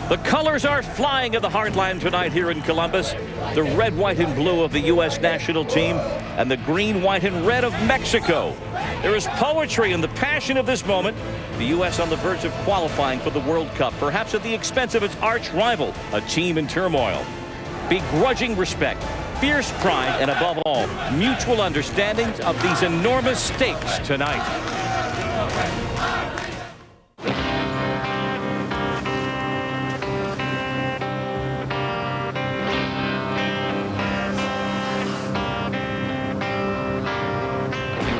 The colors are flying in the heartland tonight here in Columbus. The red, white, and blue of the U.S. national team and the green, white, and red of Mexico. There is poetry in the passion of this moment. The U.S. on the verge of qualifying for the World Cup, perhaps at the expense of its arch rival, a team in turmoil. Begrudging respect, fierce pride, and above all, mutual understandings of these enormous stakes tonight.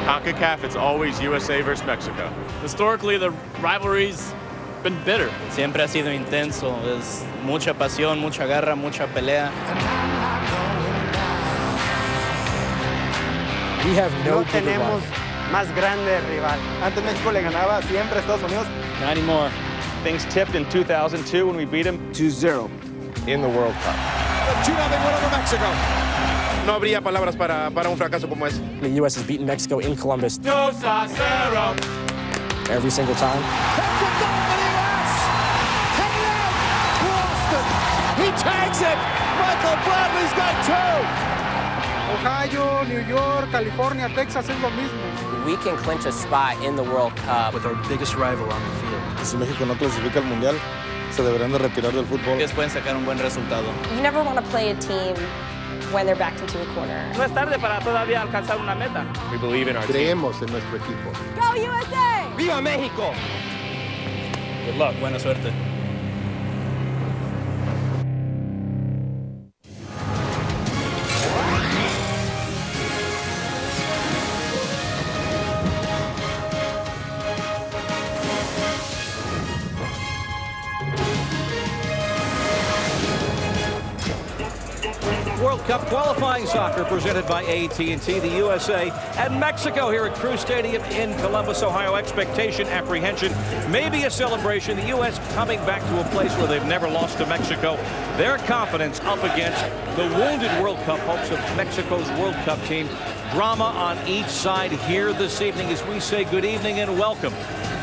CONCACAF, it's always USA versus Mexico. Historically, the rivalry's been bitter. Siempre ha sido intenso, es mucha pasión, mucha garra, mucha pelea. We have no tenemos más grande rival. Antes México le ganaba siempre a Estados Unidos. Not anymore. Things tipped in 2002 when we beat them 2-0 in the World Cup. 2-0 win over Mexico. No habría palabras para un fracaso como ese. The U.S. has beaten Mexico in Columbus 2-0. every single time. That's a goal for the U.S. Kayleigh Boston. He tags it. Michael Bradley's got two. Ohio, New York, California, Texas es lo mismo. We can clinch a spot in the World Cup With our biggest rival on the field. Si México no clasifica al Mundial, se deberían de retirar del fútbol. Ellos pueden sacar un buen resultado. You never want to play a team when they're backed into a corner. No es tarde para todavía alcanzar una meta. We believe in our team. Creemos en nuestro equipo. Go USA! ¡Viva México! Good luck. Buena suerte. World Cup qualifying soccer presented by AT&T, the USA, and Mexico here at Crew Stadium in Columbus, Ohio. Expectation, apprehension, maybe a celebration. The U.S. coming back to a place where they've never lost to Mexico. Their confidence up against the wounded World Cup hopes of Mexico's World Cup team. Drama on each side here this evening as we say good evening and welcome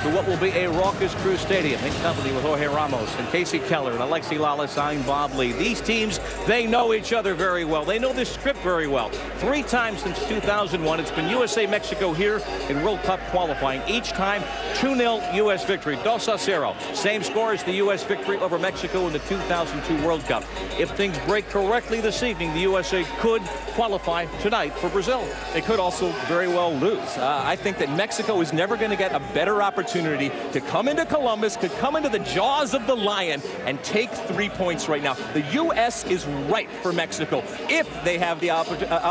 to what will be a raucous Crew Stadium in company with Jorge Ramos and Casey Keller and Alexi Lalas. I'm Bob Lee. These teams, they know each other very well. They know this script very well. 3 times since 2001, it's been USA-Mexico here in World Cup qualifying. Each time, 2-0 U.S. victory, 2-0. Same score as the U.S. victory over Mexico in the 2002 World Cup. If things break correctly this evening, the USA could qualify tonight for Brazil. They could also very well lose. I think that Mexico is never going to get a better opportunity to come into Columbus, could come into the jaws of the lion and take 3 points right now. The U.S. is ripe for Mexico if they have the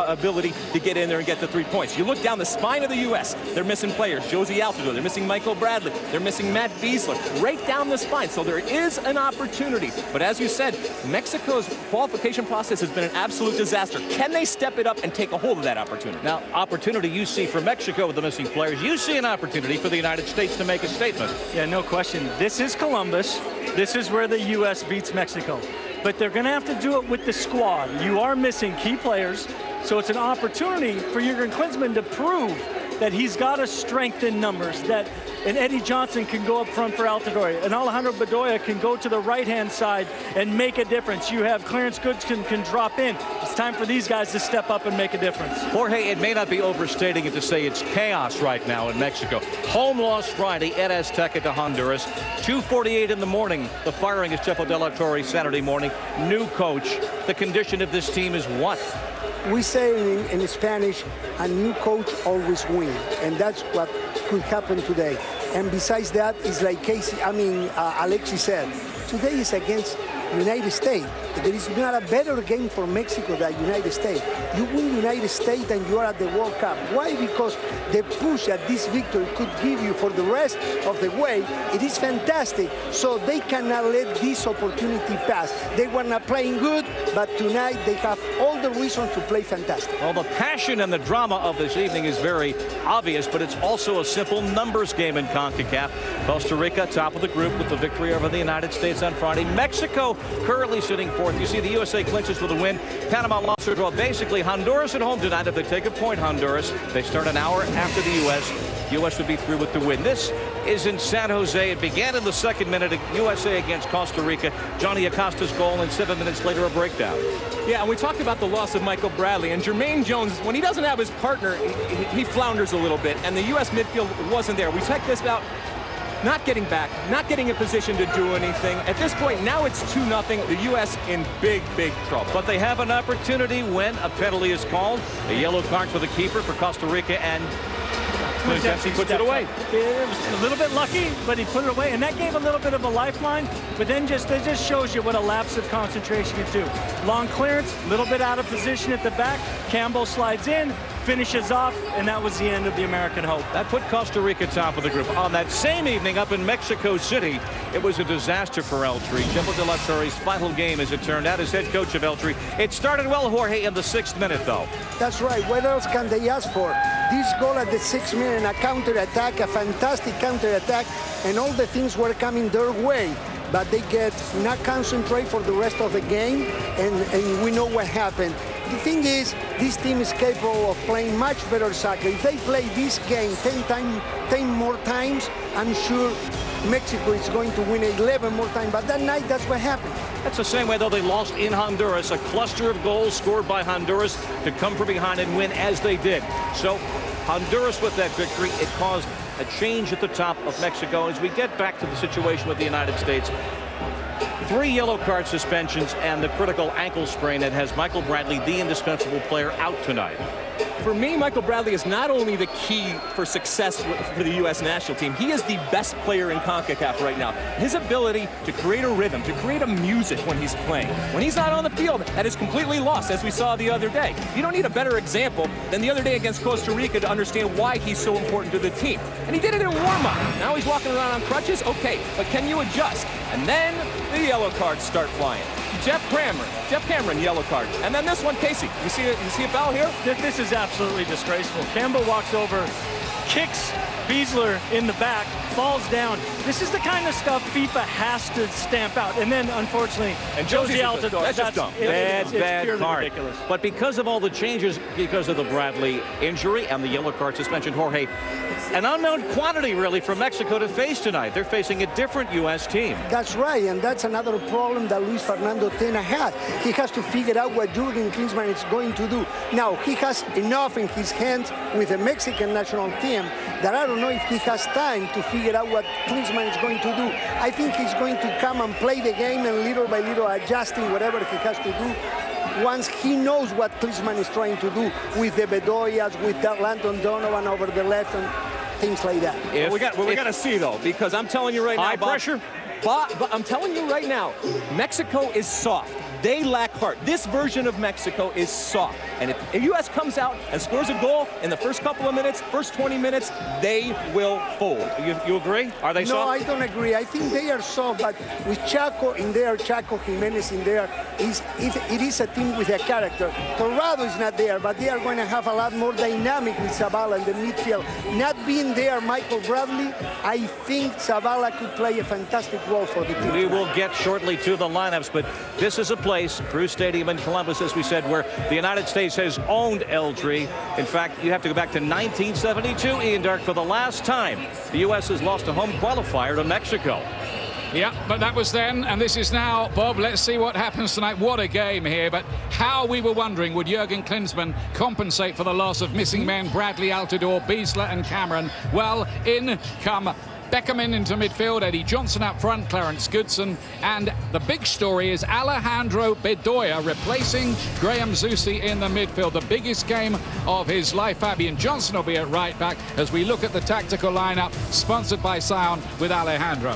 ability to get in there and get the 3 points. You look down the spine of the U.S., they're missing players. Josie Altidore, they're missing Michael Bradley, they're missing Matt Beasler, right down the spine. So there is an opportunity. But as you said, Mexico's qualification process has been an absolute disaster. Can they step it up and take a hold of that opportunity? Now, opportunity you see for Mexico with the missing players. You see an opportunity for the United States to make a statement. Yeah, no question. This is Columbus. This is where the U.S. beats Mexico. But they're going to have to do it with the squad. You are missing key players, so it's an opportunity for Jurgen Klinsmann to prove that he's got a strength in numbers, that an Eddie Johnson can go up front for Altidore, and Alejandro Bedoya can go to the right-hand side and make a difference. You have Clarence Goodson can drop in. It's time for these guys to step up and make a difference. Jorge, it may not be overstating it to say it's chaos right now in Mexico. Home loss Friday at Azteca to Honduras. 2:48 in the morning. The firing of Chepo de la Torre Saturday morning. New coach. The condition of this team is what? We say in Spanish, a new coach always wins, and that's what could happen today. And besides that, it's like Alexi said, today is against United States. There is not a better game for Mexico than United States. You win United States and you are at the World Cup. Why? Because the push that this victory could give you for the rest of the way, it is fantastic. So they cannot let this opportunity pass. They were not playing good, but tonight they have all the reason to play fantastic. Well, the passion and the drama of this evening is very obvious, but it's also a simple numbers game in CONCACAF. Costa Rica, top of the group with the victory over the United States on Friday. Mexico currently sitting fourth. You see the USA clinches with a win. Panama lost or draw. Basically, Honduras at home tonight. If they take a point, Honduras, they start an hour after the U.S. U.S. would be through with the win. This is in San Jose. It began in the second minute, USA against Costa Rica. Johnny Acosta's goal, and 7 minutes later, a breakdown. Yeah, and we talked about the loss of Michael Bradley, and Jermaine Jones, when he doesn't have his partner, he flounders a little bit, and the U.S. midfield wasn't there. We checked this out. Not getting back, not getting in position to do anything. At this point, now it's 2-0. The U.S. in big, big trouble. But they have an opportunity when a penalty is called. A yellow card for the keeper for Costa Rica, and he puts it away. It was a little bit lucky, but he put it away, and that gave a little bit of a lifeline. But then it just shows you what a lapse of concentration can do. Long clearance, a little bit out of position at the back. Campbell slides in, finishes off, and that was the end of the American hope. That put Costa Rica top of the group. On that same evening up in Mexico City, it was a disaster for El Tri. Chema de la Torre's final game, as it turned out, as head coach of El Tri. It started well, Jorge, in the 6th minute, though. That's right. What else can they ask for? This goal at the 6th minute, a counter-attack, a fantastic counter-attack, and all the things were coming their way. But they get not concentrate for the rest of the game, and we know what happened. The thing is, this team is capable of playing much better soccer. If they play this game 10 more times, I'm sure Mexico is going to win 11 more times. But that night, that's what happened. That's the same way, though, they lost in Honduras. A cluster of goals scored by Honduras to come from behind and win as they did. So Honduras with that victory, it caused a change at the top of Mexico. As we get back to the situation with the United States, 3 yellow card suspensions and the critical ankle sprain that has Michael Bradley, the indispensable player, out tonight. For me, Michael Bradley is not only the key for success for the U.S. national team, he is the best player in CONCACAF right now. His ability to create a rhythm, to create a music when he's playing. When he's not on the field, that is completely lost, as we saw the other day. You don't need a better example than the other day against Costa Rica to understand why he's so important to the team. And he did it in warm-up. Now he's walking around on crutches? Okay, but can you adjust? And then the yellow cards start flying. Jeff Cameron, yellow card. And then this one, Casey. You see a foul here? This is absolutely disgraceful. Campbell walks over, kicks Beasler in the back, falls down. This is the kind of stuff FIFA has to stamp out. And then, unfortunately, and Josie Altidore. That's just dumb. Bad card. Ridiculous. But because of all the changes, because of the Bradley injury and the yellow card suspension, Jorge, an unknown quantity, really, for Mexico to face tonight. They're facing a different U.S. team. That's right, and that's another problem that Luis Fernando Tena had. He has to figure out what Jürgen Klinsmann is going to do. Now, he has enough in his hands with the Mexican national team that I don't know if he has time to figure out what Klinsmann is going to do. I think he's going to come and play the game and little by little adjusting whatever he has to do once he knows what Klinsmann is trying to do with the Bedoyas, with Landon Donovan over the left, and things like that. We got to see, though, because I'm telling you right now, high pressure. But I'm telling you right now, Mexico is soft. They lack heart. This version of Mexico is soft. And if the U.S. comes out and scores a goal in the first couple of minutes, first 20 minutes, they will fold. You agree? Are they soft? No, I don't agree. I think they are soft, but with Chaco in there, Chaco Jimenez in there, it is a team with a character. Torrado is not there, but they are going to have a lot more dynamic with Zavala in the midfield. Not being there, Michael Bradley, I think Zavala could play a fantastic role for the team. We will get shortly to the lineups, but this is a place, Crew Stadium in Columbus, as we said, where the United States has owned El Tri. In fact, you have to go back to 1972, Ian Dark, for the last time the U.S. has lost a home qualifier to Mexico. Yeah, but that was then, and this is now. Bob, let's see what happens tonight. What a game here, but how we were wondering, would Jürgen Klinsmann compensate for the loss of missing men Bradley, Altidore, Beasler and Cameron? Well, in come Beckham into midfield, Eddie Johnson up front, Clarence Goodson, and the big story is Alejandro Bedoya replacing Graham Zusi in the midfield. The biggest game of his life. Fabian Johnson will be at right back as we look at the tactical lineup, sponsored by Sound with Alejandro.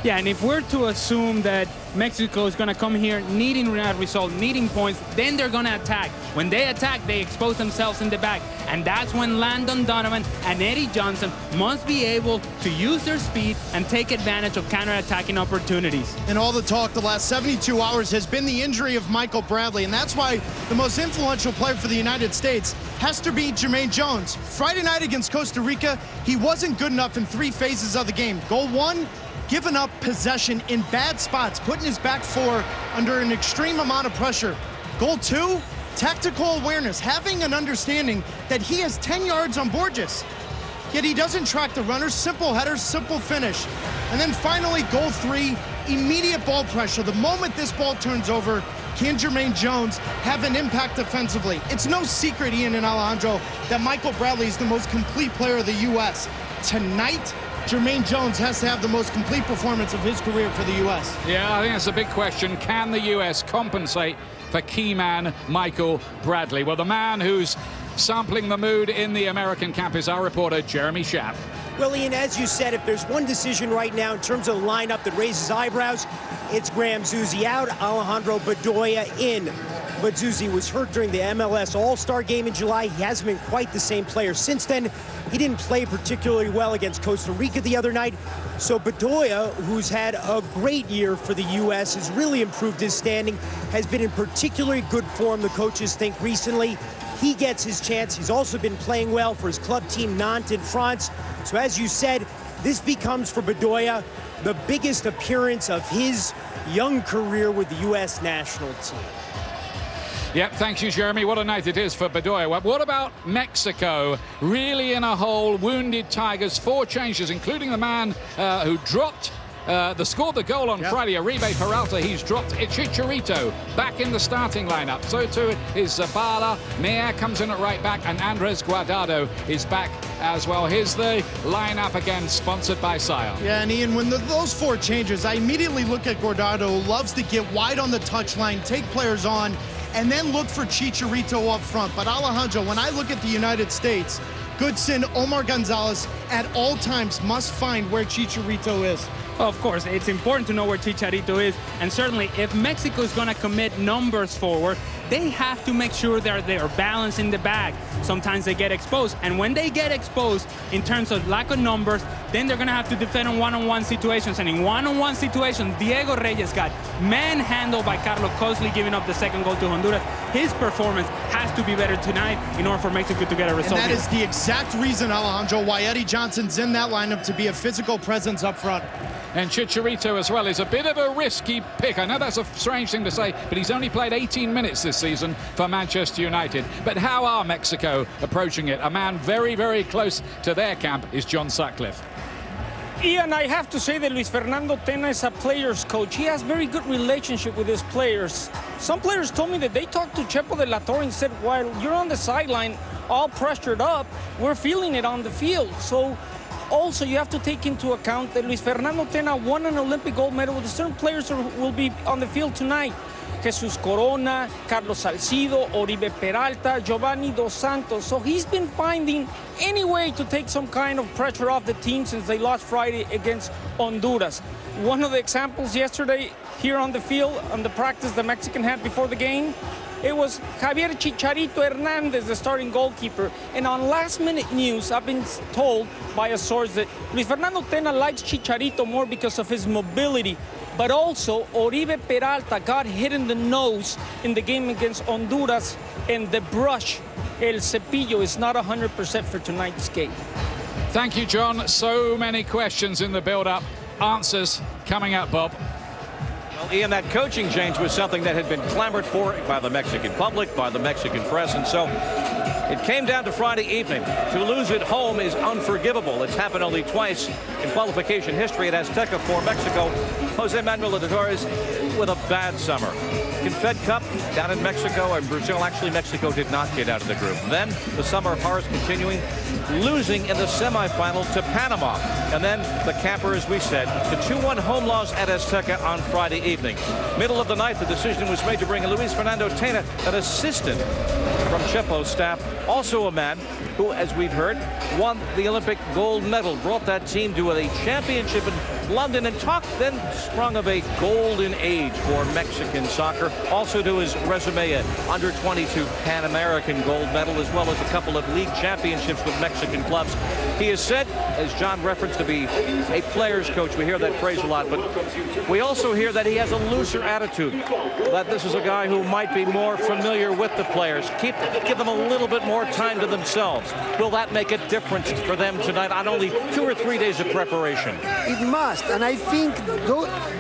Yeah, and if we're to assume that Mexico is going to come here needing that result, needing points, then they're going to attack. When they attack, they expose themselves in the back. And that's when Landon Donovan and Eddie Johnson must be able to use their speed and take advantage of counter-attacking opportunities. And all the talk the last 72 hours has been the injury of Michael Bradley, and that's why the most influential player for the United States has to be Jermaine Jones. Friday night against Costa Rica, he wasn't good enough in 3 phases of the game. Goal 1, giving up possession in bad spots, putting his back 4 under an extreme amount of pressure. Goal 2, tactical awareness, having an understanding that he has 10 yards on Borges. yet he doesn't track the runners. Simple header, simple finish. And then finally, goal 3, immediate ball pressure. The moment this ball turns over, can Jermaine Jones have an impact defensively? It's no secret, Ian and Alejandro, that Michael Bradley is the most complete player of the U.S. Tonight, Jermaine Jones has to have the most complete performance of his career for the U.S. Yeah, I think that's a big question. Can the U.S. compensate for key man Michael Bradley? Well, the man who's sampling the mood in the American camp is our reporter, Jeremy Schaap. Well, Ian, as you said, if there's one decision right now in terms of the lineup that raises eyebrows, it's Graham Zusi out, Alejandro Bedoya in. But Zusi was hurt during the MLS All-Star game in July. He hasn't been quite the same player since then. He didn't play particularly well against Costa Rica the other night. So Bedoya, who's had a great year for the U.S., has really improved his standing, has been in particularly good form, the coaches think, recently. He gets his chance. He's also been playing well for his club team, Nantes in France. So as you said, this becomes for Bedoya the biggest appearance of his young career with the U.S. national team. Yep, thank you, Jeremy. What a night it is for Bedoya. What about Mexico? Really in a hole, wounded Tigers, 4 changes, including the man who dropped scored the goal on Friday, Oribe Peralta. He's dropped Chicharito back in the starting lineup. So too is Zabala. Meyer comes in at right back, and Andres Guardado is back as well. Here's the lineup again, sponsored by Scion. Yeah, and Ian, when those 4 changes, I immediately look at Guardado, who loves to get wide on the touchline, take players on, and then look for Chicharito up front. But Alejandro, when I look at the United States, Goodson, Omar Gonzalez at all times must find where Chicharito is. Well, of course, it's important to know where Chicharito is, and certainly if Mexico is going to commit numbers forward, they have to make sure they're balanced in the back. Sometimes they get exposed, and when they get exposed in terms of lack of numbers, then they're going to have to defend in one-on-one situations. And in one-on-one situations, Diego Reyes got manhandled by Carlos Cosley, giving up the second goal to Honduras. His performance has to be better tonight in order for Mexico to get a result. And that is the exact reason, Alejandro, why Eddie Johnson's in that lineup, to be a physical presence up front. And Chicharito as well is a bit of a risky pick. I know that's a strange thing to say, but he's only played 18 minutes this season for Manchester United. But how are Mexico approaching it? A man very, very close to their camp is John Sutcliffe. Ian, I have to say that Luis Fernando Tena is a player's coach. He has very good relationship with his players. Some players told me that they talked to Chepo de la Torre and said, while you're on the sideline all pressured up, we're feeling it on the field. So also, you have to take into account that Luis Fernando Tena won an Olympic gold medal with certain players who will be on the field tonight. Jesus Corona, Carlos Salcido, Oribe Peralta, Giovanni Dos Santos. So he's been finding any way to take some kind of pressure off the team since they lost Friday against Honduras. One of the examples yesterday here on the field, on the practice the Mexican had before the game, it was Javier Chicharito Hernandez, the starting goalkeeper. And on last-minute news, I've been told by a source that Luis Fernando Tena likes Chicharito more because of his mobility. But also, Oribe Peralta got hit in the nose in the game against Honduras, and the brush, El Cepillo, is not 100% for tonight's game. Thank you, John. So many questions in the build-up. Answers coming up, Bob. Well, Ian, that coaching change was something that had been clamored for by the Mexican public, by the Mexican press, and so it came down to Friday evening. To lose at home is unforgivable. It's happened only twice in qualification history at Azteca for Mexico. Jose Manuel de Torres with a bad summer. Confed Cup down in Mexico and Brazil. Actually, Mexico did not get out of the group. Then the summer of horrors continuing, losing in the semifinal to Panama. And then the camper, as we said, the 2-1 home loss at Azteca on Friday evening. Middle of the night, the decision was made to bring Luis Fernando Tena, an assistant from Chepo's staff, also a man who, as we've heard, won the Olympic gold medal, brought that team to a championship in London, and talk then sprung of a golden age for Mexican soccer. Also to his resume, an under-22 Pan American gold medal, as well as a couple of league championships with Mexican clubs. He is said, as John referenced, to be a player's coach. We hear that phrase a lot, but we also hear that he has a looser attitude, that this is a guy who might be more familiar with the players, give them a little bit more time to themselves. Will that make a difference for them tonight on only 2 or 3 days of preparation? It must, and I think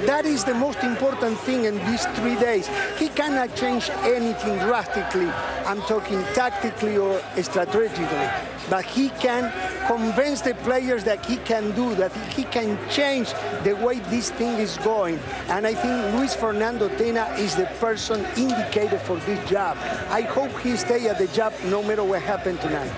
that is the most important thing in these 3 days. He cannot change anything drastically. I'm talking tactically or strategically, but he can convince the players that he can do, that he can change the way this thing is going. And I think Luis Fernando Tena is the person indicated for this job. I hope he stays at the job no matter what happened tonight.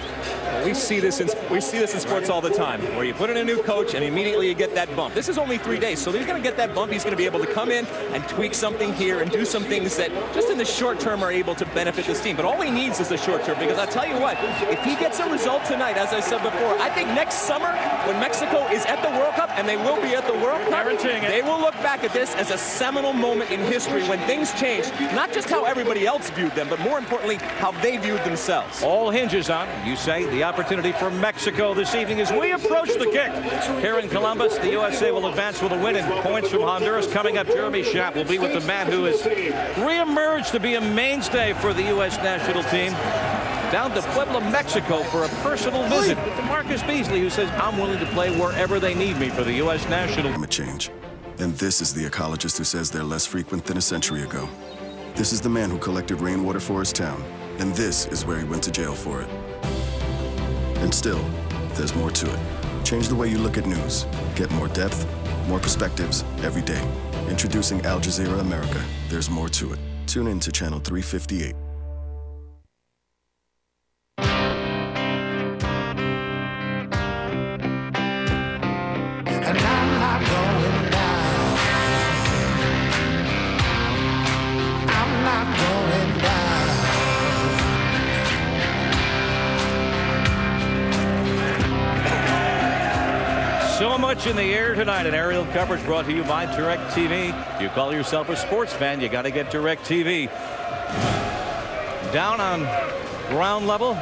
We see this in sports all the time, where you put in a new coach and immediately you get that bump. This is only 3 days, so he's going to get that bump. He's going to be able to come in and tweak something here and do some things that just in the short term are able to benefit this team. But all he needs is the short term, because I'll tell you what, if he gets a result tonight, as I said before, I think next summer when Mexico is at the World Cup, and they will be at the World Cup, they will look back at this as a seminal moment in history when things changed, not just how everybody else viewed them, but more importantly, how they viewed themselves. All hinges on, you say, the opportunity for Mexico this evening as we approach the kick. Here in Columbus, the USA will advance with a win and points from Honduras. Coming up, Jeremy Sept will be with the man who has reemerged to be a mainstay for the U.S. national team. Down to Puebla, Mexico for a personal visit to Marcus Beasley, who says, I'm willing to play wherever they need me for the U.S. national. Climate change. And this is the ecologist who says they're less frequent than a century ago. This is the man who collected rainwater for his town. And this is where he went to jail for it. And still, there's more to it. Change the way you look at news. Get more depth, more perspectives every day. Introducing Al Jazeera America. There's more to it. Tune in to Channel 358. And I'm not going down. I'm not going down. So much in the air tonight, and aerial coverage brought to you by DirecTV. You call yourself a sports fan, you got to get DirecTV. Down on ground level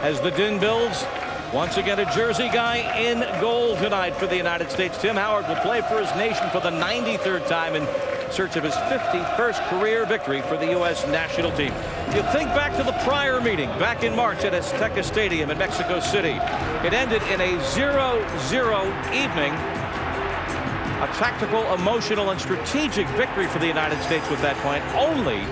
as the din builds. Once again, a Jersey guy in goal tonight for the United States. Tim Howard will play for his nation for the 93rd time in search of his 51st career victory for the U.S. national team. You think back to the prior meeting back in March at Azteca Stadium in Mexico City. It ended in a 0-0 evening. A tactical, emotional, and strategic victory for the United States with that point. Only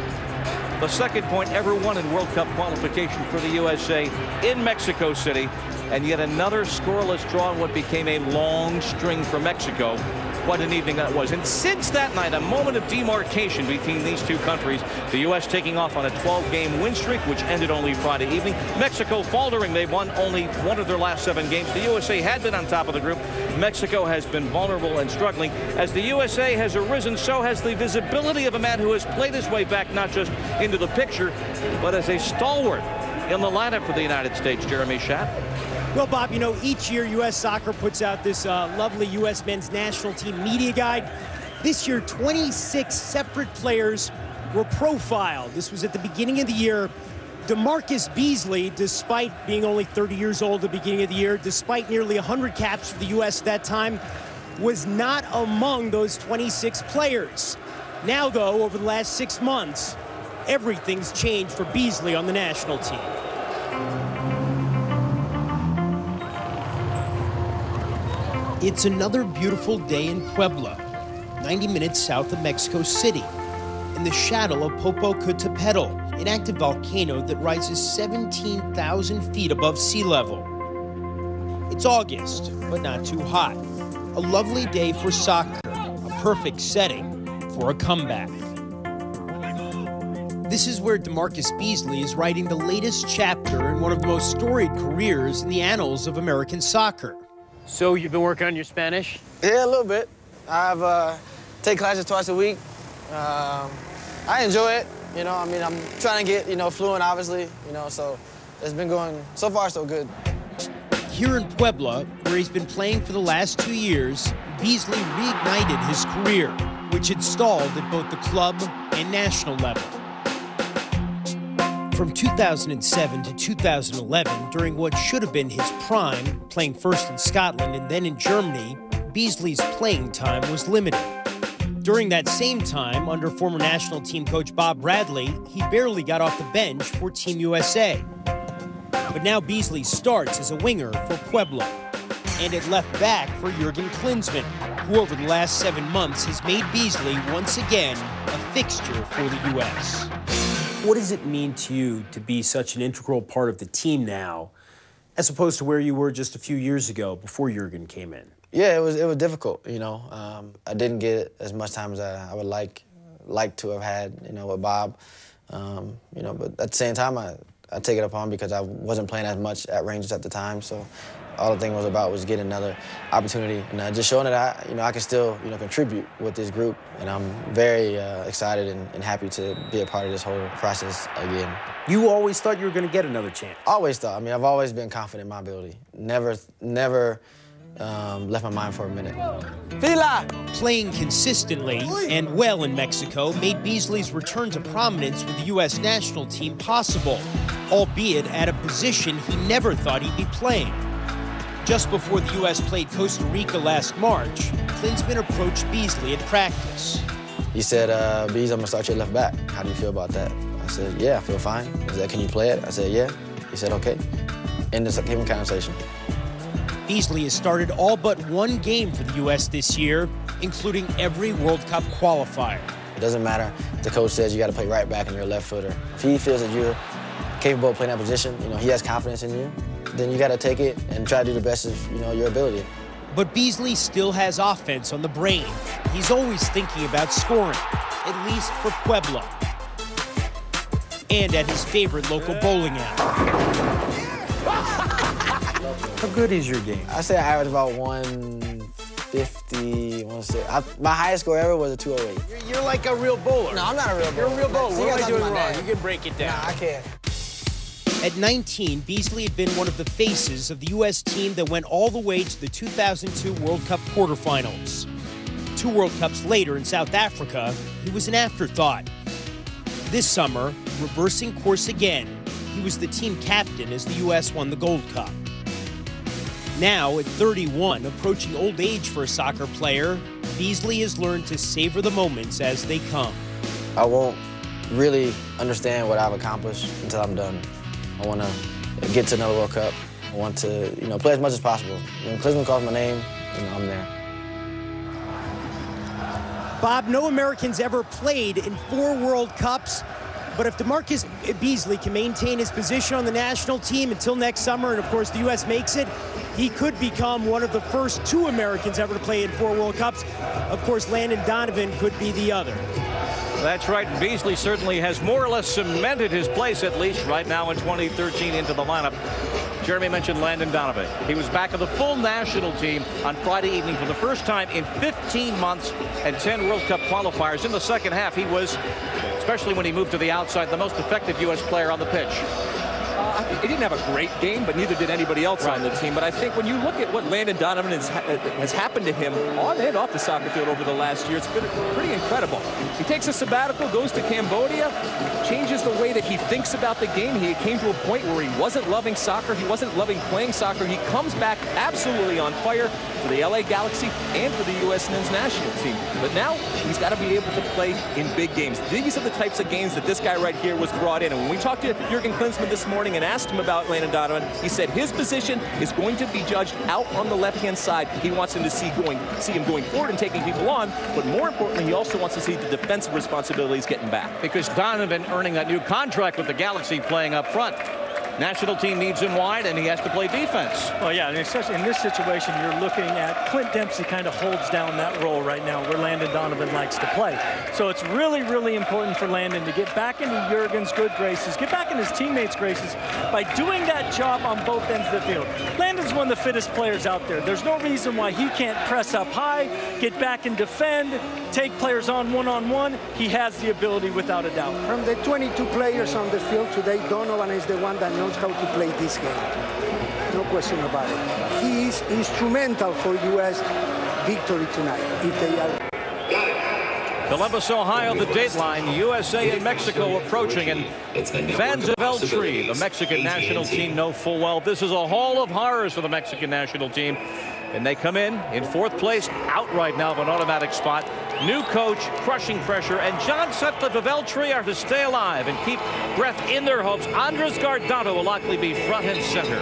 the second point ever won in World Cup qualification for the USA in Mexico City. And yet another scoreless draw in what became a long string for Mexico. What an evening that was. And since that night, a moment of demarcation between these two countries. The U.S. taking off on a 12-game win streak, which ended only Friday evening. Mexico faltering. They've won only one of their last 7 games. The USA had been on top of the group. Mexico has been vulnerable and struggling. As the USA has arisen, so has the visibility of a man who has played his way back not just into the picture, but as a stalwart in the lineup for the United States, Jeremy Sept. Well, Bob, you know, each year U.S. Soccer puts out this lovely U.S. men's national team media guide. This year, 26 separate players were profiled. This was at the beginning of the year. DeMarcus Beasley, despite being only 30 years old at the beginning of the year, despite nearly 100 caps for the U.S. at that time, was not among those 26 players. Now, though, over the last 6 months, everything's changed for Beasley on the national team. It's another beautiful day in Puebla, 90 minutes south of Mexico City, in the shadow of Popocatépetl, an active volcano that rises 17,000 feet above sea level. It's August, but not too hot. A lovely day for soccer, a perfect setting for a comeback. This is where DeMarcus Beasley is writing the latest chapter in one of the most storied careers in the annals of American soccer. So you've been working on your Spanish? Yeah, a little bit. I've take classes twice a week. I enjoy it. You know, I mean, I'm trying to get, fluent, obviously, so it's been going, so far, so good. Here in Puebla, where he's been playing for the last 2 years, Beasley reignited his career, which had stalled at both the club and national level. From 2007 to 2011, during what should have been his prime, playing first in Scotland and then in Germany, Beasley's playing time was limited. During that same time, under former national team coach Bob Bradley, he barely got off the bench for Team USA. But now Beasley starts as a winger for Puebla, and at left back for Jurgen Klinsmann, who over the last 7 months has made Beasley once again a fixture for the U.S. What does it mean to you to be such an integral part of the team now As opposed to where you were just a few years ago before Jurgen came in. Yeah, it was difficult, you know. I didn't get as much time as I would like to have had, you know, with Bob. You know, but at the same time, I take it upon because I wasn't playing as much at Rangers at the time, so all the thing was about was getting another opportunity and just showing that I can still, you know, contribute with this group. And I'm very excited and happy to be a part of this whole process again. You always thought you were going to get another chance? Always thought. I mean, I've always been confident in my ability. Never left my mind for a minute. Fila! Playing consistently and well in Mexico made Beasley's return to prominence with the U.S. national team possible, albeit at a position he never thought he'd be playing. Just before the U.S. played Costa Rica last March, Klinsmann approached Beasley at practice. He said, Bees, I'm going to start your left back. How do you feel about that? I said, yeah, I feel fine. He said, can you play it? I said, yeah. He said, okay. End the game conversation. Beasley has started all but one game for the U.S. this year, including every World Cup qualifier. It doesn't matter if the coach says you got to play right back and you're a left footer. If he feels that you're capable of playing that position, you know, he has confidence in you, then you got to take it and try to do the best of, you know, your ability. But Beasley still has offense on the brain. He's always thinking about scoring, at least for Puebla, and at his favorite local bowling alley. How good is your game? I say I average about 150, 160. My highest score ever was a 208. You're like a real bowler. No, I'm not a real bowler. You're a real bowler. What am I doing wrong? You can break it down. Nah, I can't. At 19, Beasley had been one of the faces of the U.S. team that went all the way to the 2002 World Cup quarterfinals. 2 World Cups later in South Africa, he was an afterthought. This summer, reversing course again, he was the team captain as the U.S. won the Gold Cup. Now, at 31, approaching old age for a soccer player, Beasley has learned to savor the moments as they come. I won't really understand what I've accomplished until I'm done. I want to get to another World Cup. I want to, you know, play as much as possible. When Klinsmann calls my name, you know, I'm there. Bob, no Americans ever played in 4 World Cups, but if DeMarcus Beasley can maintain his position on the national team until next summer, and of course the U.S. makes it, he could become one of the first 2 Americans ever to play in 4 World Cups. Of course, Landon Donovan could be the other. That's right. Beasley certainly has more or less cemented his place, at least right now in 2013, into the lineup. Jeremy mentioned Landon Donovan. He was back of the full national team on Friday evening for the first time in 15 months and 10 World Cup qualifiers. In the second half, he was, especially when he moved to the outside, the most effective U.S. player on the pitch. He didn't have a great game, but neither did anybody else on the team. But I think when you look at what Landon Donovan has happened to him on and off the soccer field over the last year, it's been pretty incredible. He takes a sabbatical, goes to Cambodia, changes the way that he thinks about the game. He came to a point where he wasn't loving soccer. He wasn't loving playing soccer. He comes back absolutely on fire for the LA Galaxy and for the U.S. men's national team. But now he's got to be able to play in big games. These are the types of games that this guy right here was brought in. And when we talked to Jurgen Klinsmann this morning and asked him about Landon Donovan, he said his position is going to be judged out on the left-hand side. He wants him to see him going forward and taking people on, but more importantly, he also wants to see the defensive responsibilities getting back. Because Donovan earning that new contract with the Galaxy playing up front. National team needs him wide, and he has to play defense. Well, yeah, and especially in this situation, you're looking at Clint Dempsey kind of holds down that role right now where Landon Donovan likes to play. So it's really, really important for Landon to get back into Jurgen's good graces, get back in his teammates' graces by doing that job on both ends of the field. Landon's one of the fittest players out there. There's no reason why he can't press up high, get back and defend, take players on one-on-one. He has the ability without a doubt. From the 22 players on the field today, Donovan is the one that knows how to play this game. No question about it. He is instrumental for U.S. victory tonight if they are. Columbus, Ohio, the dateline. USA and Mexico approaching, and fans of El Tri, the Mexican national team, know full well this is a hall of horrors for the Mexican national team. And they come in 4th place, out right now of an automatic spot. New coach, crushing pressure, and John Sutcliffe of El Tri are to stay alive and keep breath in their hopes. Andres Guardado will likely be front and center.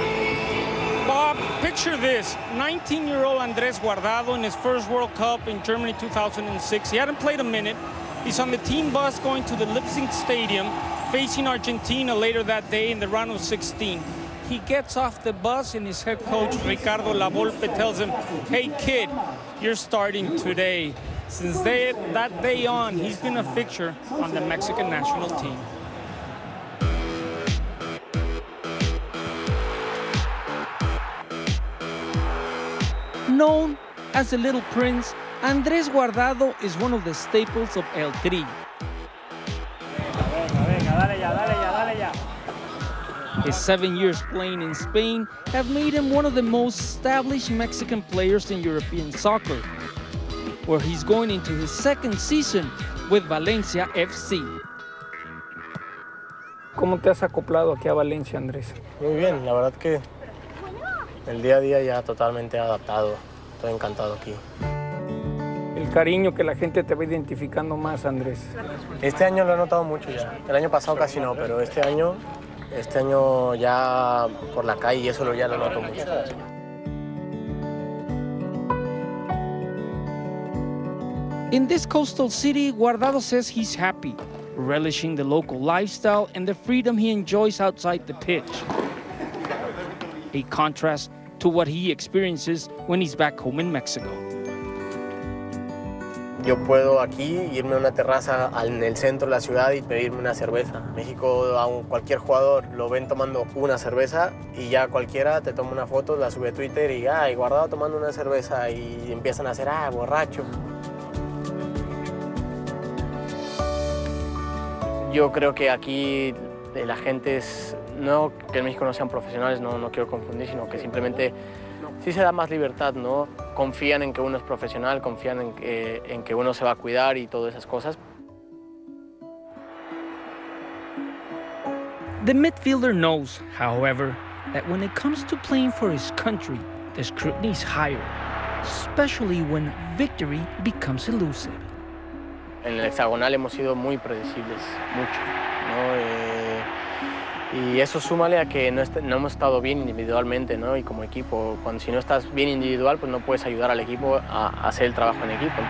Bob, picture this. 19-year-old Andres Guardado in his first World Cup in Germany 2006. He hadn't played a minute. He's on the team bus going to the Leipzig Stadium, facing Argentina later that day in the round of 16. he gets off the bus and his head coach, Ricardo La Volpe, tells him, hey, kid, you're starting today. Since that day on, he's been a fixture on the Mexican national team. Known as the Little Prince, Andrés Guardado is one of the staples of El Tri. His 7 years playing in Spain have made him one of the most established Mexican players in European soccer, where he's going into his second season with Valencia FC. ¿Cómo te has acoplado aquí a Valencia, Andrés? Muy bien, la verdad que el día a día ya totalmente adaptado. Estoy encantado aquí. El cariño que la gente te va identificando más, Andrés. Este año lo he notado mucho ya. El año pasado casi no, pero este año ya por la calle eso ya lo noto mucho. In this coastal city, Guardado says he's happy, relishing the local lifestyle and the freedom he enjoys outside the pitch. A contrast to what he experiences when he's back home in Mexico. Yo puedo aquí irme a una terraza en el centro de la ciudad y pedirme una cerveza. En México, a cualquier jugador lo ven tomando una cerveza y ya cualquiera te toma una foto, la sube a Twitter y Guardado tomando una cerveza y empiezan a hacer, borracho. Yo creo que aquí la gente es, no que en México no sean profesionales, no quiero confundir, sino que simplemente sí se da más libertad, ¿no? Confían en que uno es profesional, confían en que uno se va a cuidar y todas esas cosas. The midfielder knows, however, that when it comes to playing for his country, the scrutiny is higher, especially when victory becomes elusive. En el hexagonal hemos sido muy predecibles, mucho, ¿no? Y eso súmale a que no hemos estado bien individualmente, ¿no? Y como equipo, si no estás bien individual, pues no puedes ayudar al equipo a hacer el trabajo en equipo.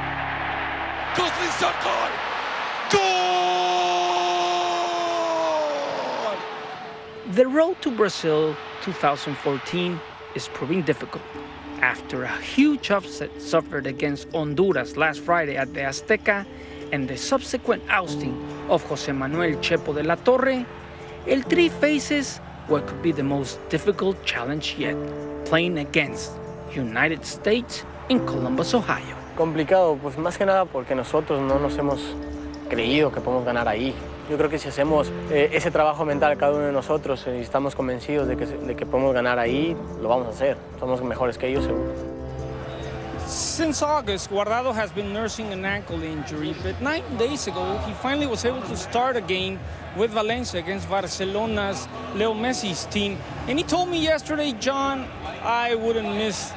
The road to Brazil 2014 is proving difficult. After a huge upset suffered against Honduras last Friday at the Azteca and the subsequent ousting of José Manuel Chepo de la Torre, El Tri faces what could be the most difficult challenge yet, playing against United States in Columbus, Ohio. Complicado, pues más que nada porque nosotros no nos hemos creído que podemos ganar ahí. Yo creo que si hacemos ese trabajo mental cada uno de nosotros y estamos convencidos de que podemos ganar ahí, lo vamos a hacer. Somos mejores que ellos, seguro. Since August, Guardado has been nursing an ankle injury, but 9 days ago, he finally was able to start a game with Valencia against Barcelona's Leo Messi's team. And he told me yesterday, John, I wouldn't miss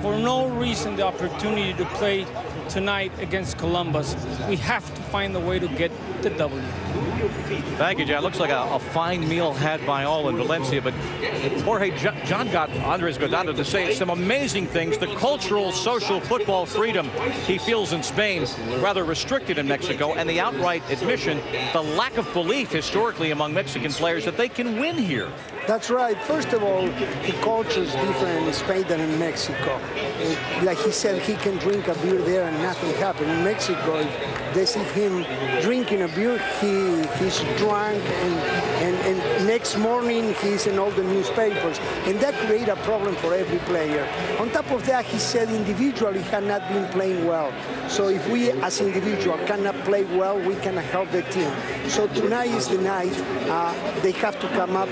for no reason the opportunity to play tonight against Columbus. We have to find a way to get the W. Thank you, John. Looks like a fine meal had by all in Valencia, but Jorge, John got Andres Guardado to say some amazing things. The cultural, social football freedom he feels in Spain, rather restricted in Mexico, and the outright admission, the lack of belief historically among Mexican players that they can win here. That's right. First of all, the culture is different in Spain than in Mexico. Like he said, he can drink a beer there and nothing happens. In Mexico, if they see him drinking a beer, he's drunk, and next morning he's in all the newspapers. And that creates a problem for every player. On top of that, he said individually he had not been playing well. So if we as individual cannot play well, we cannot help the team. So tonight is the night. They have to come up,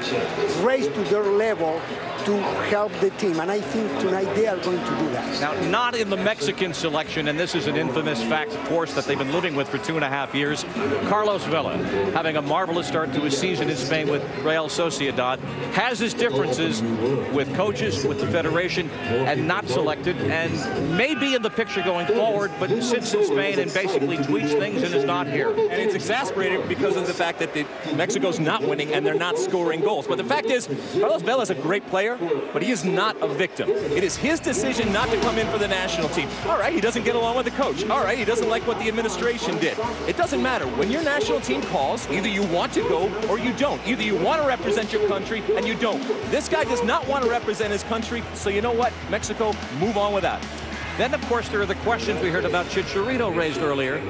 raise to their level to help the team, and I think tonight they are going to do that. Now, not in the Mexican selection, and this is an infamous fact, of course, that they've been living with for 2.5 years. Carlos Vela, having a marvelous start to his season in Spain with Real Sociedad, has his differences with coaches, with the federation, and not selected, and may be in the picture going forward, but sits in Spain and basically tweets things and is not here. And it's exasperated because of the fact that Mexico's not winning and they're not scoring goals. But the fact is, Carlos Vela is a great player. but he is not a victim. It is his decision not to come in for the national team. All right, he doesn't get along with the coach. All right, he doesn't like what the administration did. It doesn't matter. When your national team calls, either you want to go or you don't. Either you want to represent your country and you don't. This guy does not want to represent his country, so you know what? Mexico, move on with that. Then, of course, there are the questions we heard about Chicharito raised earlier.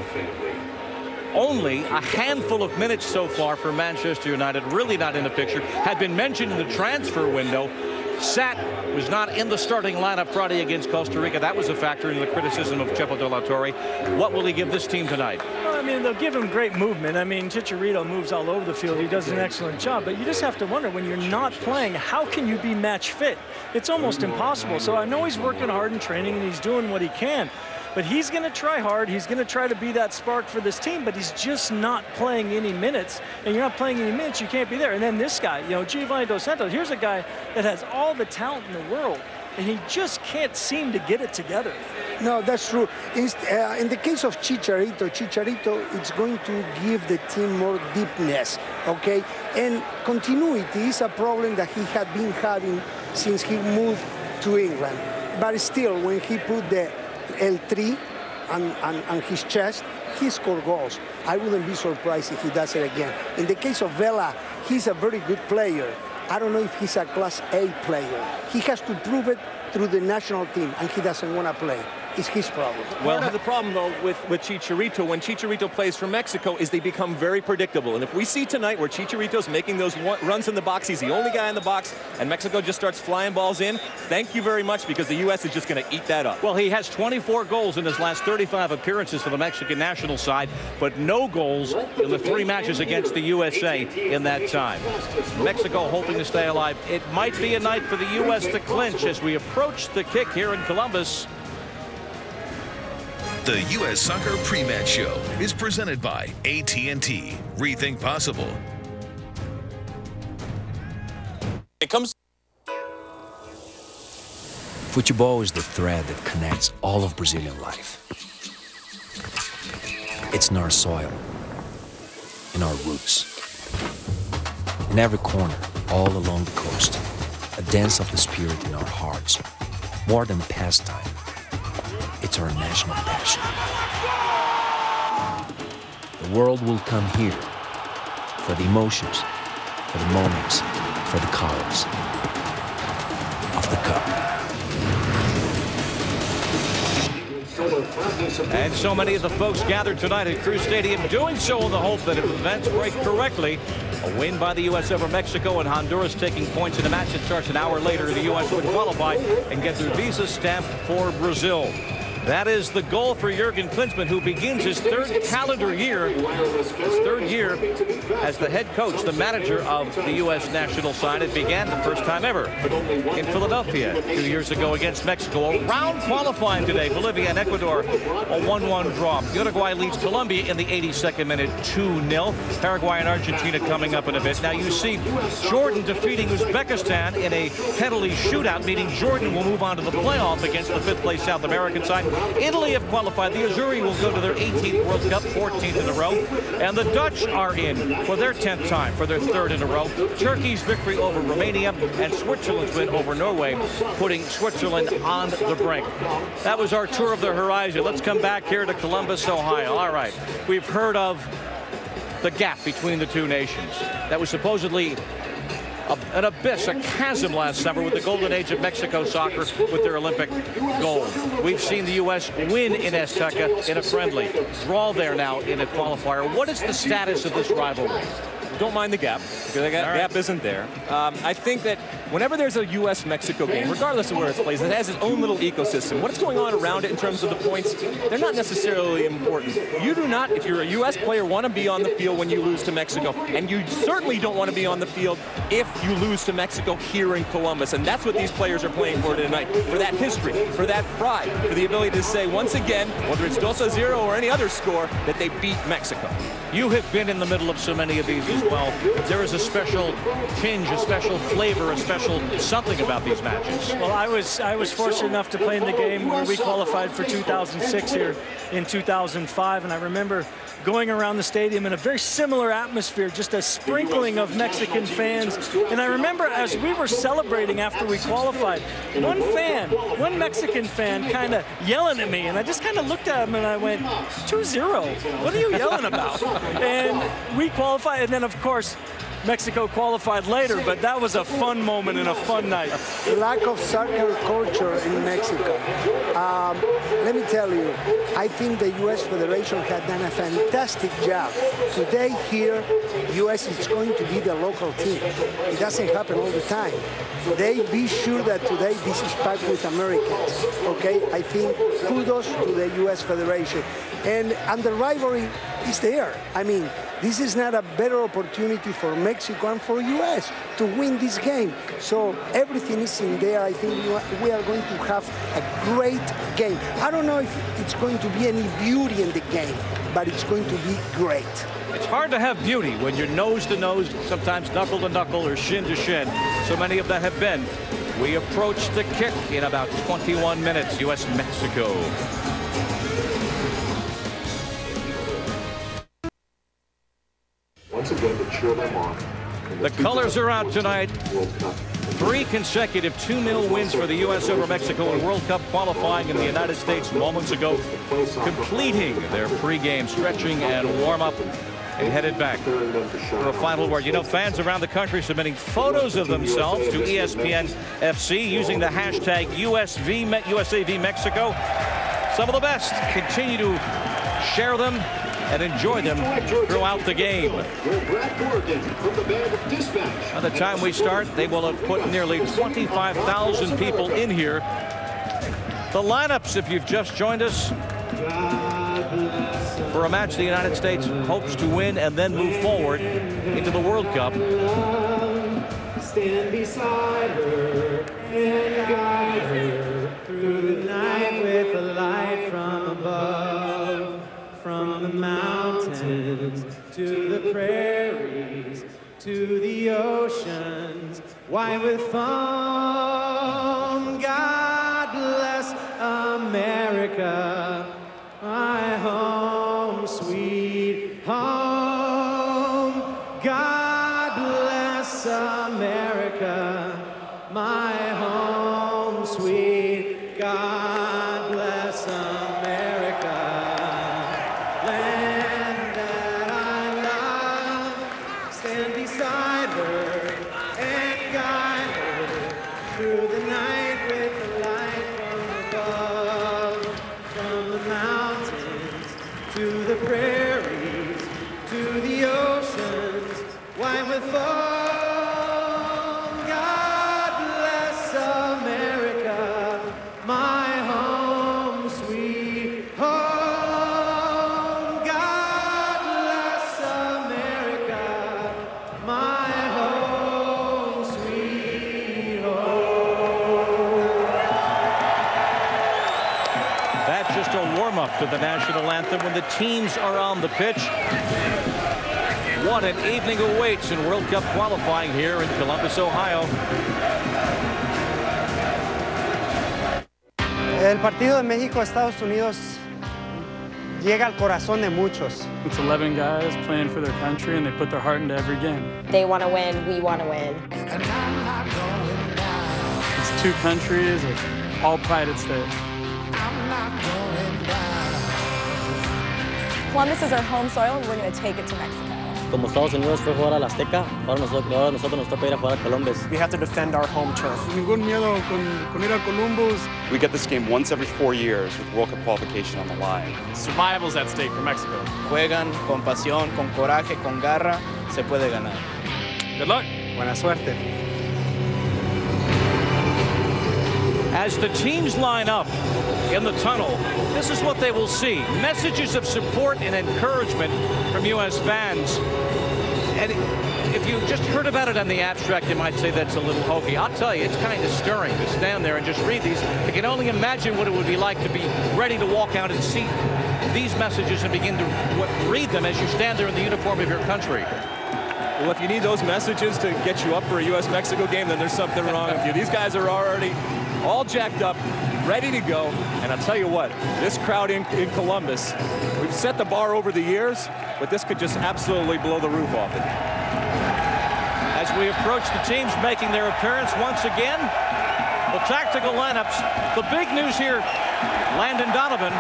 Only a handful of minutes so far for Manchester United, really not in the picture. Had been mentioned in the transfer window. Sept was not in the starting lineup Friday against Costa Rica. That was a factor in the criticism of Chepo de la Torre. What will he give this team tonight? Well, I mean, they'll give him great movement. I mean, Chicharito moves all over the field. He does an excellent job. But you just have to wonder, when you're not playing, how can you be match fit? It's almost impossible. So I know he's working hard in training and he's doing what he can. But he's going to try hard. He's going to try to be that spark for this team, but he's just not playing any minutes. And you're not playing any minutes, you can't be there. And then this guy, you know, Giovanni Dos Santos, here's a guy that has all the talent in the world, and he just can't seem to get it together. No, that's true. In the case of Chicharito, it's going to give the team more deepness, okay? And continuity is a problem that he had been having since he moved to England. But still, when he put the L3 on his chest, he scored goals. I wouldn't be surprised if he does it again. In the case of Vela, he's a very good player. I don't know if he's a Class A player. He has to prove it through the national team, and he doesn't want to play. It's his problem. Well, the problem, though, with Chicharito, when Chicharito plays for Mexico, is they become very predictable. And if we see tonight where Chicharito's making those runs in the box, he's the only guy in the box, and Mexico just starts flying balls in, thank you very much, because the U.S. is just going to eat that up. Well, he has 24 goals in his last 35 appearances for the Mexican national side, but no goals in the 3 matches against the USA in that time. Mexico hoping to stay alive. It might be a night for the U.S. to clinch as we approach the kick here in Columbus. The U.S. Soccer Pre-Match Show is presented by AT&T. Rethink possible. It comes. Football is the thread that connects all of Brazilian life. It's in our soil, in our roots, in every corner, all along the coast. A dance of the spirit in our hearts, more than a pastime. It's our national passion. The world will come here for the emotions, for the moments, for the colors of the cup. And so many of the folks gathered tonight at Cruz Stadium doing so in the hope that if events break correctly, a win by the U.S. over Mexico and Honduras taking points in a match that starts an hour later, the U.S. would qualify and get their visa stamped for Brazil. That is the goal for Jurgen Klinsmann, who begins his 3rd calendar year, as the head coach, the manager of the U.S. national side. It began the first time ever in Philadelphia 2 years ago against Mexico. A round qualifying today, Bolivia and Ecuador, a 1-1 draw. Uruguay leads Colombia in the 82nd minute, 2-0. Paraguay and Argentina coming up in a bit. Now you see Jordan defeating Uzbekistan in a penalty shootout, meaning Jordan will move on to the playoff against the 5th place South American side. Italy have qualified. The Azzurri will go to their 18th World Cup, 14th in a row. And the Dutch are in for their 10th time, for their 3rd in a row. Turkey's victory over Romania and Switzerland's win over Norway, putting Switzerland on the brink. That was our tour of the horizon. Let's come back here to Columbus, Ohio. All right, we've heard of the gap between the two nations. That was supposedly an abyss, a chasm last summer with the golden age of Mexico soccer with their Olympic gold. We've seen the U.S. win in Azteca in a friendly, draw there now in a qualifier. What is the status of this rivalry? Don't mind the gap, because the gap isn't there. I think that whenever there's a U.S.-Mexico game, regardless of where it's played, it has its own little ecosystem. What's going on around it in terms of the points, they're not necessarily important. You do not, if you're a U.S. player, want to be on the field when you lose to Mexico. And you certainly don't want to be on the field if you lose to Mexico here in Columbus. And that's what these players are playing for tonight, for that history, for that pride, for the ability to say, once again, whether it's 2-0 or any other score, that they beat Mexico. You have been in the middle of so many of these as well, there is a special tinge, a special flavor, a special something about these matches. Well, I was fortunate enough to play in the game where we qualified for 2006 here in 2005, and I remember going around the stadium in a very similar atmosphere, just a sprinkling of Mexican fans. And I remember as we were celebrating after we qualified, one Mexican fan kind of yelling at me, and I just kind of looked at him and I went, 2-0, what are you yelling about? And we qualified, and then of course, Mexico qualified later, but that was a fun moment and a fun night. Lack of soccer culture in Mexico. Let me tell you, I think the U.S. Federation had done a fantastic job. Today here, U.S. is going to be the local team. It doesn't happen all the time. Today, be sure that today this is packed with Americans. Okay, I think kudos to the U.S. Federation. And the rivalry is there. I mean, this is not a better opportunity for Mexico and for U.S. to win this game. So everything is in there. I think we are going to have a great game. I don't know if it's going to be any beauty in the game, but it's going to be great. It's hard to have beauty when you're nose to nose, sometimes knuckle to knuckle or shin to shin. So many of them have been. We approach the kick in about 21 minutes, U.S.-Mexico. Once again to cheer them on. The colors are out tonight. 3 consecutive 2-0 wins for the U.S. over Mexico in World Cup qualifying in the United States moments ago, completing their pregame stretching and warm-up and headed back for a final word. You know, fans around the country submitting photos of themselves to ESPN FC using the hashtag USAV Mexico. Some of the best continue to share them and enjoy them throughout the game. By the time we start, they will have put nearly 25,000 people in here. The lineups, if you've just joined us, for a match the United States hopes to win and then move forward into the World Cup. Stand beside her and guide her through the night with a light from above. From the mountains to the prairies to the oceans, white with foam. God bless America, my home, sweet home. God bless America, my home, sweet. God bless America. To the National Anthem when the teams are on the pitch. What an evening awaits in World Cup qualifying here in Columbus, Ohio. El partido de México-Estados Unidos llega al corazón de muchos. It's 11 guys playing for their country, and they put their heart into every game. They want to win, we want to win. It's 2 countries, it's all pride at stake. Columbus is our home soil, and we're going to take it to Mexico. Como Estados Unidos fue jugar al Azteca, ahora nosotros nos toca ir a jugar a Columbus. We have to defend our home turf. Ningún miedo con ir a Columbus. We get this game once every 4 years with World Cup qualification on the line. Survival's at stake for Mexico. Juegan con pasión, con coraje, con garra, se puede ganar. Good luck. Buena suerte. As the teams line up in the tunnel, this is what they will see. Messages of support and encouragement from U.S. fans. And if you just heard about it on the abstract, you might say that's a little hokey. I'll tell you, it's kind of stirring to stand there and just read these. I can only imagine what it would be like to be ready to walk out and see these messages and begin to read them as you stand there in the uniform of your country. Well, if you need those messages to get you up for a U.S.-Mexico game, then there's something wrong with you. These guys are already all jacked up, ready to go. And I'll tell you what, this crowd in Columbus, we've set the bar over the years, but this could just absolutely blow the roof off it. As we approach the teams making their appearance once again, the tactical lineups. The big news here, Landon Donovan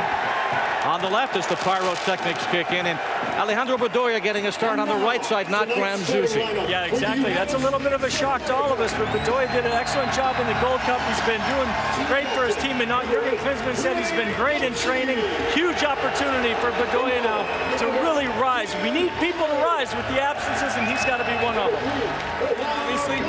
on the left as the pyrotechnics kick in, and Alejandro Bedoya getting a start on the right side, not Graham Zusi. Yeah, exactly. That's a little bit of a shock to all of us, but Bedoya did an excellent job in the Gold Cup. He's been doing great for his team, and Jurgen Klinsmann said he's been great in training. Huge opportunity for Bedoya now to really rise. We need people to rise with the absences, and he's got to be one of them. Obviously,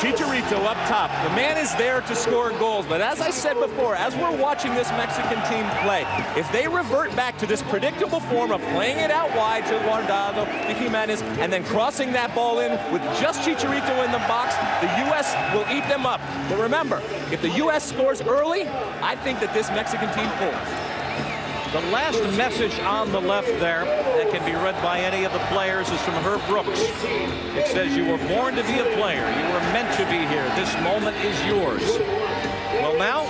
Chicharito up top. The man is there to score goals, but as I said before, as we're watching this Mexican team play, if they revert back to this predictable form of playing it out wide to Guardado, to Jimenez, and then crossing that ball in with just Chicharito in the box, the U.S. will eat them up. But remember, if the U.S. scores early, I think that this Mexican team pulls. The last message on the left there that can be read by any of the players is from Herb Brooks. It says, "You were born to be a player. You were meant to be here. This moment is yours." Well, now,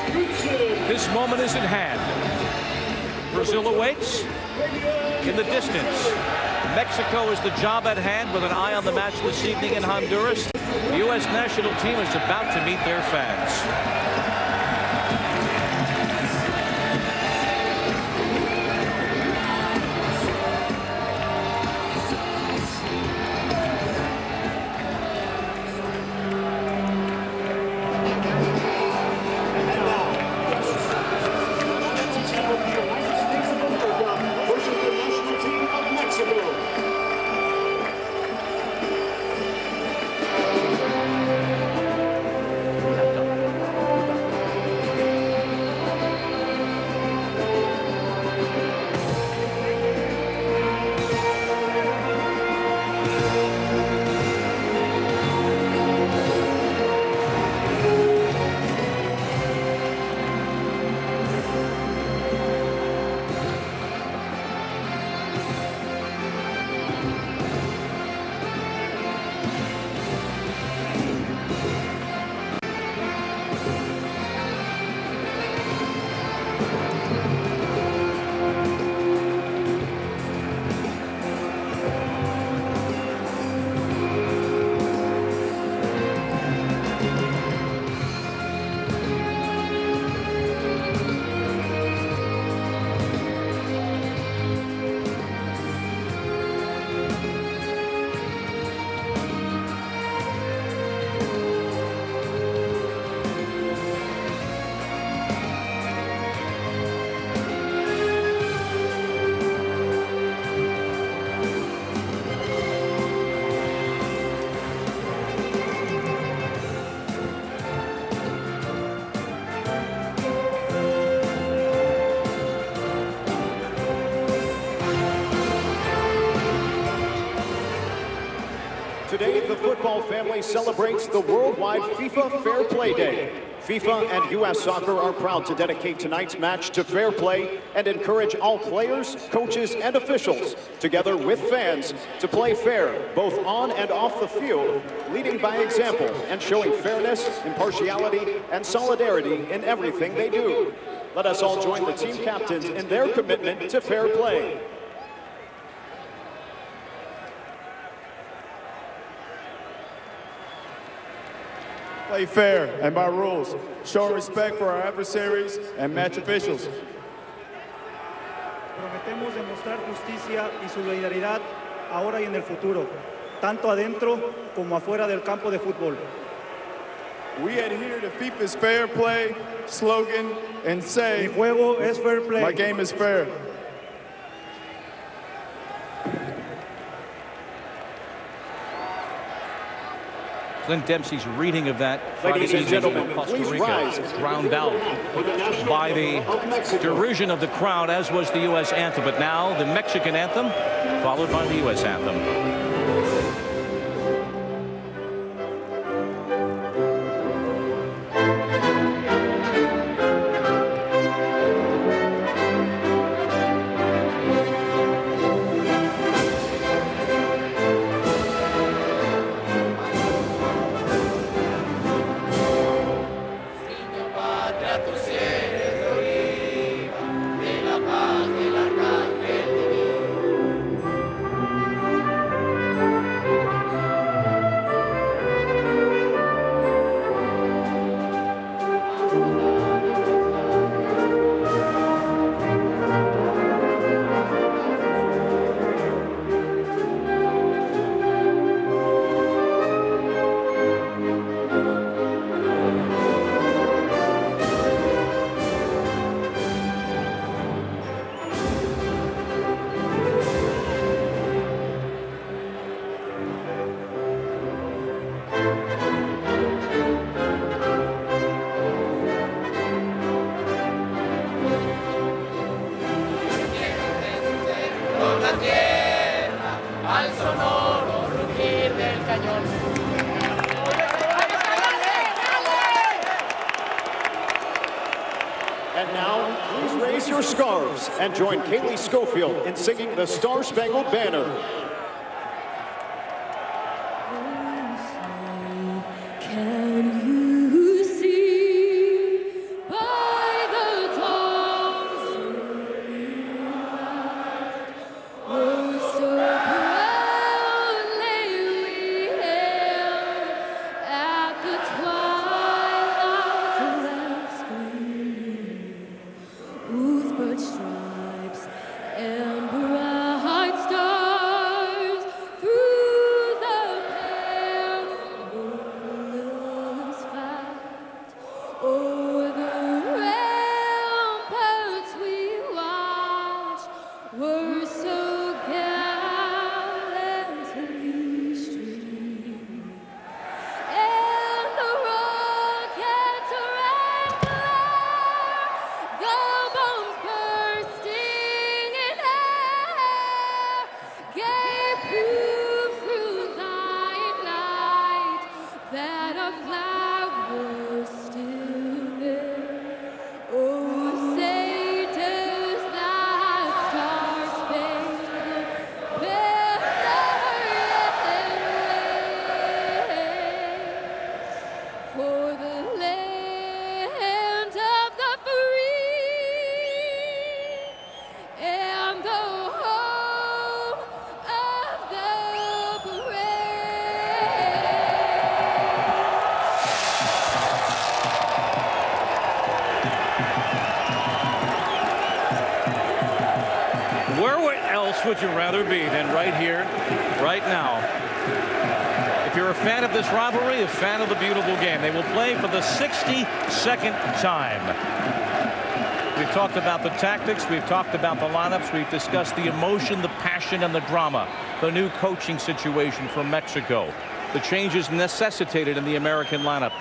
this moment is at hand. Brazil awaits in the distance. Mexico is the job at hand with an eye on the match this evening in Honduras. The U.S. national team is about to meet their fans. Today, the football family celebrates the worldwide FIFA Fair Play Day. FIFA and U.S. Soccer are proud to dedicate tonight's match to fair play and encourage all players, coaches, and officials, together with fans, to play fair, both on and off the field, leading by example and showing fairness, impartiality, and solidarity in everything they do. Let us all join the team captains in their commitment to fair play. Play fair and by rules, show respect for our adversaries and match officials. Prometemos demostrar justicia y solidaridad ahora y en el futuro, tanto adentro como afuera del campo de fútbol. We adhere to FIFA's fair play slogan and say, Mi juego es fair play. My game is fair. Clint Dempsey's reading of that. Ladies and gentlemen, Costa please Rica rise. drowned out by the derision of the crowd, as was the U.S. anthem. But now the Mexican anthem, followed by the U.S. anthem. Al sonoro rugir del cañón. And now, please raise your scarves and join Kayleigh Schofield in singing the Star-Spangled Banner. Would you rather be than right here, right now? If you're a fan of this rivalry, a fan of the beautiful game, they will play for the 62nd time. We've talked about the tactics, we've talked about the lineups, we've discussed the emotion, the passion, and the drama, the new coaching situation for Mexico, the changes necessitated in the American lineup.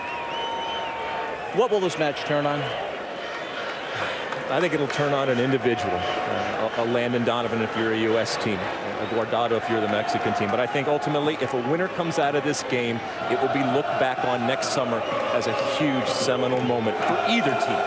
What will this match turn on? I think it'll turn on an individual, a Landon Donovan if you're a U.S. team, a Guardado if you're the Mexican team. But I think ultimately, if a winner comes out of this game, it will be looked back on next summer as a huge seminal moment for either team.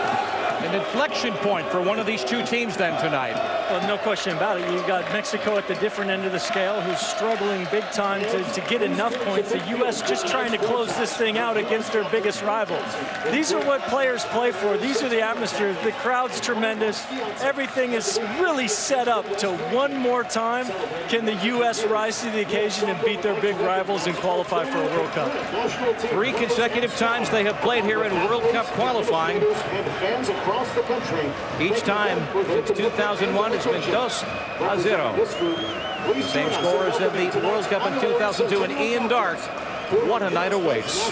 An inflection point for one of these two teams then tonight. Well, no question about it. You've got Mexico at the different end of the scale, who's struggling big time to get enough points. The U.S. just trying to close this thing out against their biggest rivals. These are what players play for. These are the atmospheres. The crowd's tremendous. Everything is really set up to one more time. Can the U.S. rise to the occasion and beat their big rivals and qualify for a World Cup? 3 consecutive times they have played here in World Cup qualifying. Across the country. Each time since 2001, it's been 2-0. Same score as in the World Cup in 2002. And Ian Dart, what a night awaits.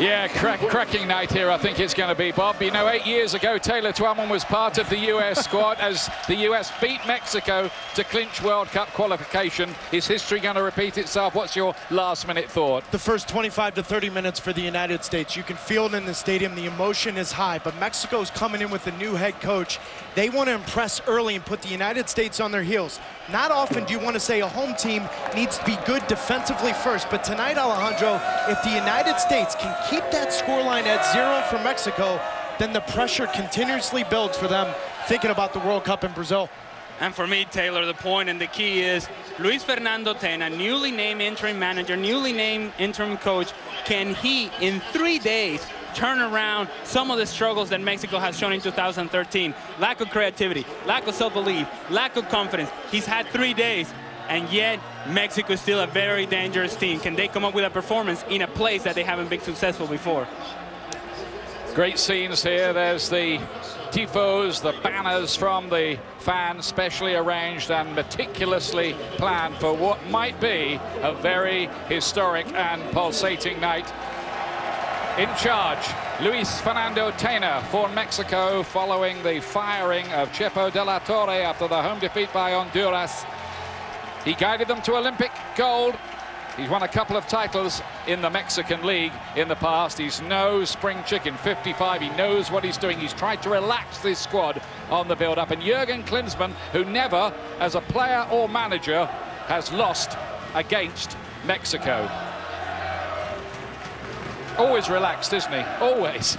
Yeah, cracking night here, I think it's going to be, Bob. You know, 8 years ago, Taylor Twellman was part of the U.S. squad as the U.S. beat Mexico to clinch World Cup qualification. Is history going to repeat itself? What's your last-minute thought? The first 25 to 30 minutes for the United States. You can feel it in the stadium. The emotion is high, but Mexico's coming in with a new head coach. They want to impress early and put the United States on their heels. Not often do you want to say a home team needs to be good defensively first, but tonight, Alejandro, if the United States can keep that scoreline at 0 for Mexico, then the pressure continuously builds for them, thinking about the World Cup in Brazil. And for me, Taylor, the point and the key is Luis Fernando Tena, newly named interim manager, newly named interim coach, can he, in 3 days, turn around some of the struggles that Mexico has shown in 2013? Lack of creativity, lack of self-belief, lack of confidence. He's had 3 days, and yet Mexico is still a very dangerous team. Can they come up with a performance in a place that they haven't been successful before? Great scenes here. There's the tifos, the banners from the fans, specially arranged and meticulously planned for what might be a very historic and pulsating night. In charge, Luis Fernando Tena for Mexico, following the firing of Chepo de la Torre after the home defeat by Honduras. He guided them to Olympic gold He's won a couple of titles in the Mexican League in the past. He's no spring chicken, 55. He knows what he's doing. He's tried to relax this squad on the build-up. And Jurgen Klinsmann, who never, as a player or manager, has lost against Mexico. Always relaxed, isn't he? Always.